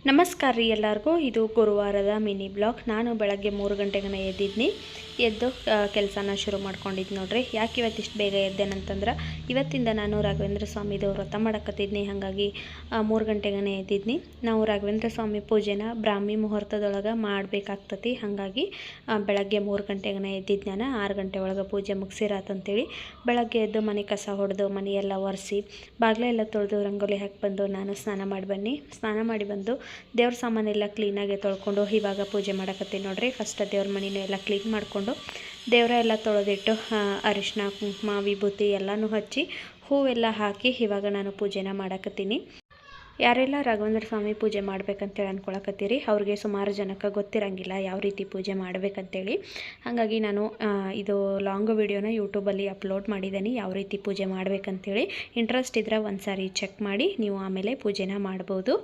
ನಮಸ್ಕಾರ ರೀ ಎಲ್ಲರಿಗೂ. ಇದು ಗುರುವಾರದ ಮಿನಿ ಬ್ಲಾಗ್. ನಾನು ಬೆಳಗ್ಗೆ 3 ಗಂಟೆಗೆ ಎದ್ದಿದ್ನಿ. ಎದ್ದು ಕೆಲಸನ ಶುರು ಮಾಡ್ಕೊಂಡಿದ್ದು ನೋಡ್ರಿ. ಯಾಕೆ ಇವತ್ತಿಷ್ಟು ಬೇಗ ಎದ್ದೇನಂತಂದ್ರೆ ಇವತ್ತಿಂದ ನಾನು ರಾಘವೇಂದ್ರ ಸ್ವಾಮಿದು ವ್ರತ ಮಾಡಕತ್ತಿದ್ನಿ. ಹಾಗಾಗಿ 3 ಗಂಟೆಗೆ ಎದ್ದಿದ್ನಿ. ನಾವು ರಾಘವೇಂದ್ರ ಸ್ವಾಮಿ ಪೂಜೆನ ಬ್ರಾಹ್ಮಿ ಮುಹೂರ್ತದೊಳಗೆ ಮಾಡಬೇಕಾಗ್ತತಿ. ಹಾಗಾಗಿ ಬೆಳಗ್ಗೆ 3 ಗಂಟೆಗೆ ಎದ್ದಿದ್ದು ನಾನು 6 ಗಂಟೆ ಒಳಗೆ ಪೂಜೆ ಮುಗಿಸಿರಾತಂತೇಳಿ ಬೆಳಗ್ಗೆ ಎದ್ದು ಮನೆ ಕಸ ಹೊಡೆದು ಮನೆಯೆಲ್ಲ ಒರೆಸಿ ಬಾಗಿಲೆಲ್ಲ ತೊಳೆದು ರಂಗೋಲಿ ಹಾಕಿ ಬಂದು ನಾನು ಸ್ನಾನ ಮಾಡಿ ಬಂದು ದೇವ್ರ ಸಾಮಾನೆಲ್ಲ ಕ್ಲೀನಾಗಿ ತೊಳ್ಕೊಂಡು ಇವಾಗ ಪೂಜೆ ಮಾಡಕತ್ತೀನಿ ನೋಡ್ರಿ. ಫಸ್ಟ್ ದೇವ್ರ ಮನೆಯೂ ಎಲ್ಲ ಕ್ಲೀನ್ ಮಾಡಿಕೊಂಡು ದೇವರ ಎಲ್ಲ ತೊಳೆದಿಟ್ಟು ಅರಿಶಿನ ಕುಂಕುಮ ವಿಭೂತಿ ಎಲ್ಲನೂ ಹಚ್ಚಿ ಹೂವೆಲ್ಲ ಹಾಕಿ ಇವಾಗ ನಾನು ಪೂಜೆನ ಮಾಡಕತ್ತೀನಿ. ಯಾರೆಲ್ಲ ರಾಘವೇಂದ್ರ ಸ್ವಾಮಿ ಪೂಜೆ ಮಾಡ್ಬೇಕಂತೇಳಿ ಅಂದ್ಕೊಳಕತ್ತೀರಿ ಅವ್ರಿಗೆ ಸುಮಾರು ಜನಕ್ಕೆ ಗೊತ್ತಿರಂಗಿಲ್ಲ ಯಾವ ರೀತಿ ಪೂಜೆ ಮಾಡಬೇಕಂತೇಳಿ. ಹಾಗಾಗಿ ನಾನು ಇದು ಲಾಂಗ್ ವಿಡಿಯೋನ ಯೂಟ್ಯೂಬಲ್ಲಿ ಅಪ್ಲೋಡ್ ಮಾಡಿದ್ದೀನಿ ಯಾವ ರೀತಿ ಪೂಜೆ ಮಾಡಬೇಕಂತೇಳಿ. ಇಂಟ್ರೆಸ್ಟ್ ಇದ್ದರೆ ಒಂದು ಸಾರಿ ಚೆಕ್ ಮಾಡಿ ನೀವು ಆಮೇಲೆ ಪೂಜೆನ ಮಾಡ್ಬೋದು.